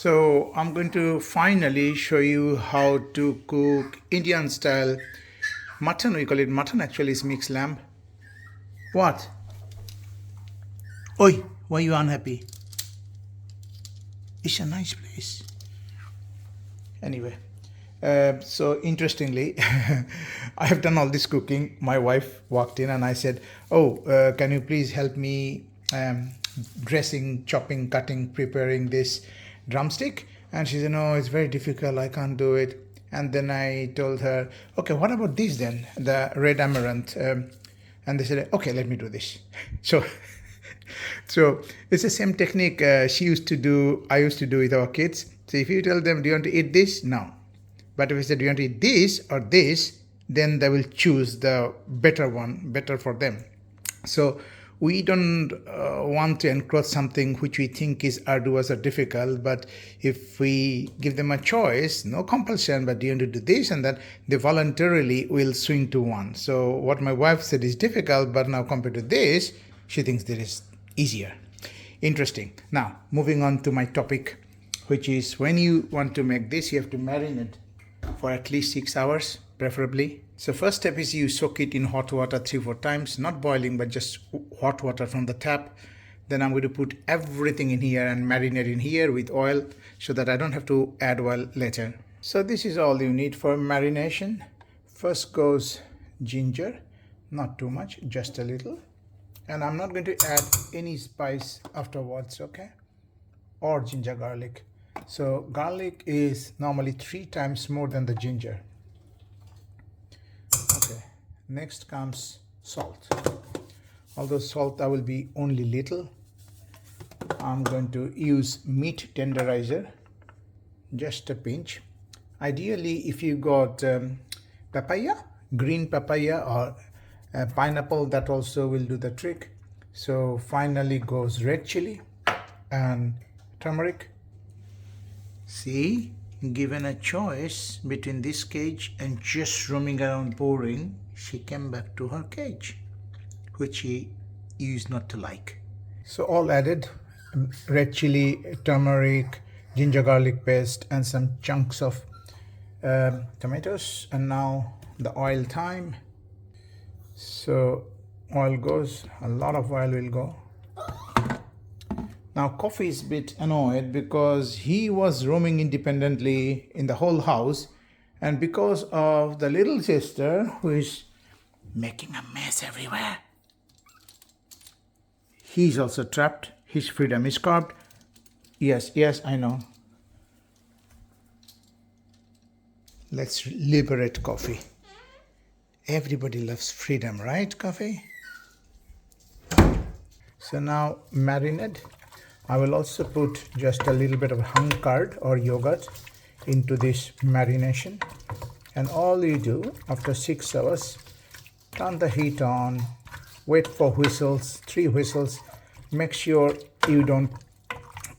So I'm going to finally show you how to cook Indian style mutton. We call it mutton, actually it's mixed lamb. What? Oi, why are you unhappy? It's a nice place. Anyway, so interestingly, I have done all this cooking. My wife walked in and I said, "Oh, can you please help me dressing, chopping, cutting, preparing this drumstick?" And she said, "No, it's very difficult. I can't do it." And then I told her, "Okay, what about this then? The red amaranth." And they said, "Okay, let me do this." So so it's the same technique she used to do, I used to do with our kids. So if you tell them, "Do you want to eat this?" No. But if you say, "Do you want to eat this or this?" then they will choose the better one, better for them. So we don't want to encroach something which we think is arduous or difficult, but if we give them a choice, no compulsion, but do you want to do this and that, they voluntarily will swing to one. So what my wife said is difficult, but now compared to this, she thinks that is easier. Interesting. Now, moving on to my topic, which is when you want to make this, you have to marinate for at least 6 hours, preferably. So first step is you soak it in hot water 3-4 times, not boiling, but just hot water from the tap. Then I'm going to put everything in here and marinate in here with oil so that I don't have to add oil later. So this is all you need for marination. First goes ginger, not too much, just a little. And I'm not going to add any spice afterwards, okay? Or ginger garlic. So garlic is normally 3 times more than the ginger. Okay, next comes salt. Although salt I will be only little. I'm going to use meat tenderizer, just a pinch. Ideally, if you got papaya, green papaya or pineapple, that also will do the trick. So finally goes red chili and turmeric. See, given a choice between this cage and just roaming around boring, she came back to her cage, which she used not to like. So all added, red chili, turmeric, ginger garlic paste, and some chunks of tomatoes. And now the oil time. So oil goes, a lot of oil will go. Now Coffee is a bit annoyed because he was roaming independently in the whole house, and because of the little sister who is making a mess everywhere, he's also trapped. His freedom is curbed. Yes, I know. Let's liberate Coffee. Everybody loves freedom, right, Coffee? So now marinade. I will also put just a little bit of hung curd or yogurt into this marination. And all you do after 6 hours, turn the heat on, wait for whistles, 3 whistles. Make sure you don't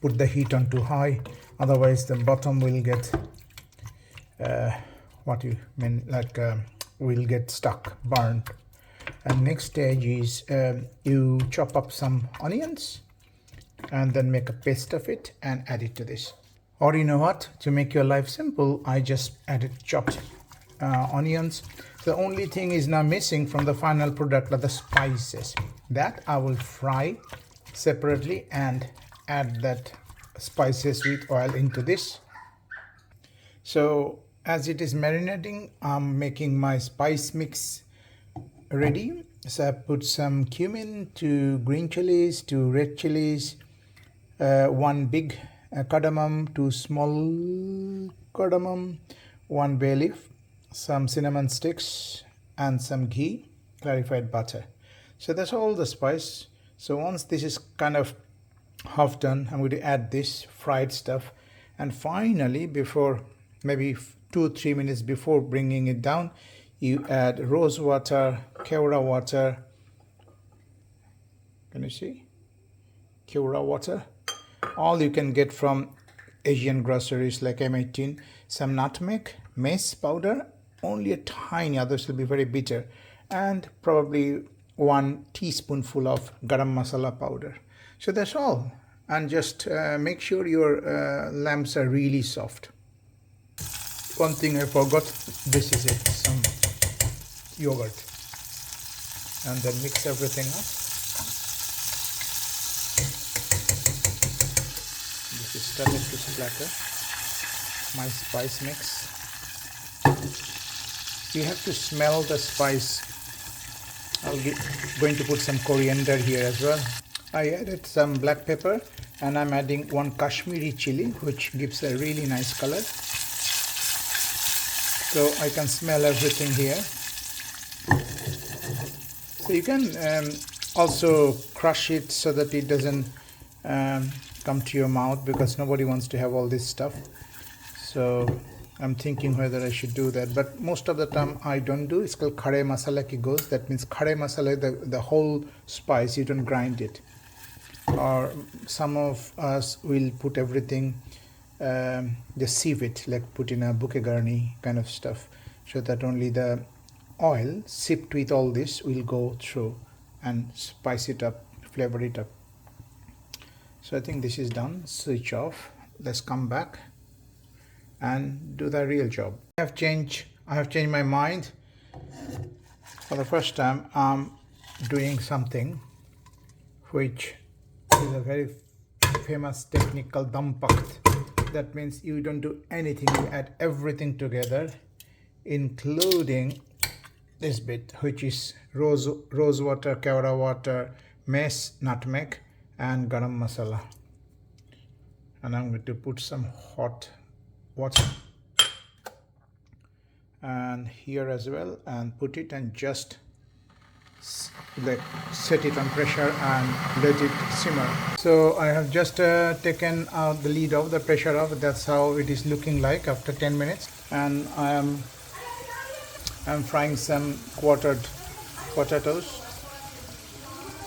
put the heat on too high, otherwise the bottom will get will get stuck, burned. And next stage is you chop up some onions and then make a paste of it and add it to this. Or you know what, to make your life simple, I just added chopped onions. The only thing is now missing from the final product are the spices. That I will fry separately and add that spices with oil into this. So as it is marinating, I'm making my spice mix ready. So I put some cumin, 2 green chilies, 2 red chilies, 1 big cardamom, 2 small cardamom, 1 bay leaf, some cinnamon sticks, and some ghee, clarified butter. So that's all the spice. So once this is kind of half done, I'm going to add this fried stuff. And finally, before maybe 2-3 minutes before bringing it down, you add rose water, kewra water. Can you see? Kewra water. All you can get from Asian groceries like M18. Some nutmeg, mace powder, only a tiny, others will be very bitter. And probably 1 teaspoonful of garam masala powder. So that's all. and just make sure your lambs are really soft. One thing I forgot, this is it, some yogurt, and then mix everything up. This is starting to splatter. My spice mix. You have to smell the spice. Going to put some coriander here as well. I added some black pepper, and I'm adding one Kashmiri chili, which gives a really nice color. So I can smell everything here. So you can also crush it so that it doesn't come to your mouth, because nobody wants to have all this stuff. So I'm thinking whether I should do that, but most of the time I don't do. It's called khare masala ki goes. That means khare masala, the whole spice, you don't grind it. Or some of us will put everything, just sieve it, like put in a bouquet garni kind of stuff, so that only the oil sipped with all this will go through and spice it up, flavor it up. So I think this is done. Switch off. Let's come back and do the real job. I have changed my mind. For the first time I'm doing something which is a very famous technique called dum pakht. That means you don't do anything, you add everything together, including this bit, which is rose water, kewra water, mace, nutmeg, and garam masala. And I'm going to put some hot water and here as well, and put it and just set it on pressure and let it simmer. So I have just taken out the lid off, the pressure off. That's how it is looking like after 10 minutes. And I'm frying some quartered potatoes.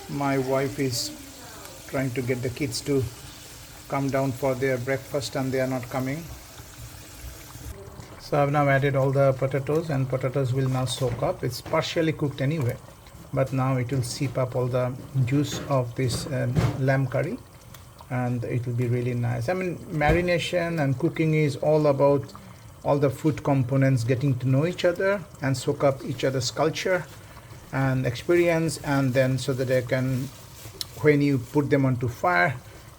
My wife is trying to get the kids to come down for their breakfast, and they are not coming. So I've now added all the potatoes, and potatoes will now soak up. It's partially cooked anyway, but now it will seep up all the juice of this lamb curry, and it will be really nice. I mean, marination and cooking is all about all the food components getting to know each other and soak up each other's culture and experience, and then so that they can, when you put them onto fire,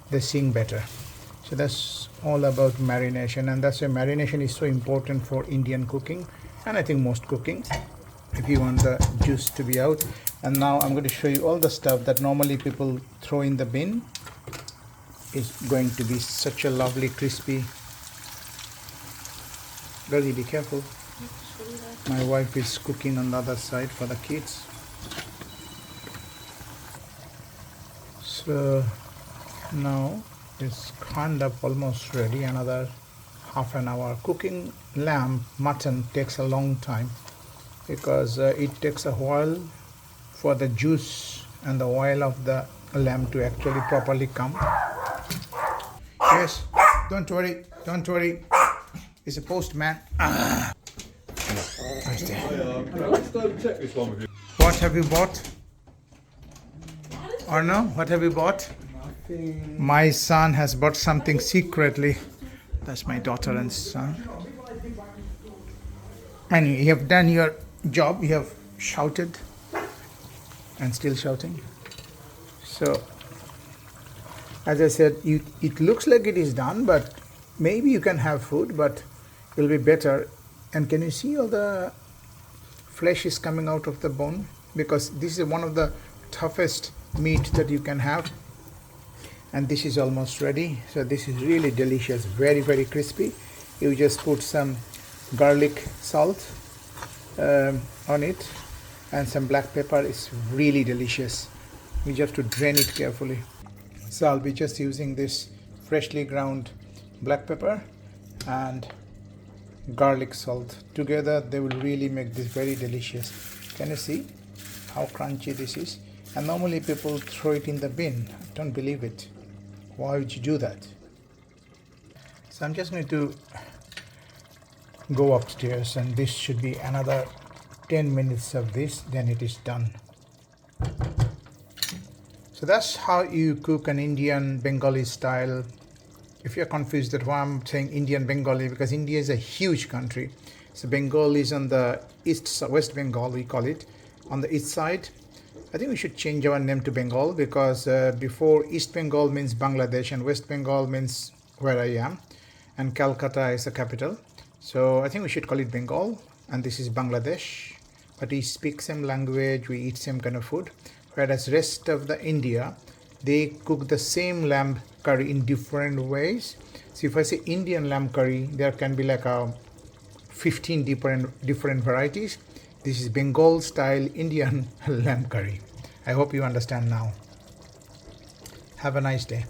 they sing better. So that's all about marination, and that's why marination is so important for Indian cooking, and I think most cooking, if you want the juice to be out. And now I'm going to show you all the stuff that normally people throw in the bin. It's going to be such a lovely crispy. Really be careful. My wife is cooking on the other side for the kids. So now it's kind of almost ready. Another half an hour. Cooking lamb mutton takes a long time, because it takes a while for the juice and the oil of the lamb to actually properly come. Yes, don't worry, it's a postman. What have you bought? Or no, what have you bought? Nothing. My son has bought something secretly. That's my daughter and son. Anyway, you have done your job. You have shouted and still shouting. So, as I said, it looks like it is done, but maybe you can have food, but it will be better. And can you see all the flesh is coming out of the bone? Because this is one of the toughest meat that you can have. And this is almost ready. So this is really delicious, very, very crispy. You just put some garlic salt on it and some black pepper. It's really delicious. You just have to drain it carefully. So I'll be just using this freshly ground black pepper and garlic salt. Together they will really make this very delicious. Can you see how crunchy this is? And normally people throw it in the bin. I don't believe it. Why would you do that? So I'm just going to go upstairs, and this should be another 10 minutes of this, then it is done. So that's how you cook an Indian Bengali style. If you're confused that why I'm saying Indian Bengali, because India is a huge country. So Bengal is on the east, West Bengal we call it, on the east side. I think we should change our name to Bengal, because before East Bengal means Bangladesh and West Bengal means where I am, and Calcutta is the capital. So I think we should call it Bengal, and this is Bangladesh. But we speak same language, we eat same kind of food. Whereas rest of the India, they cook the same lamb curry in different ways. So if I say Indian lamb curry, there can be like 15 different varieties. This is Bengal style Indian lamb curry. I hope you understand now. Have a nice day.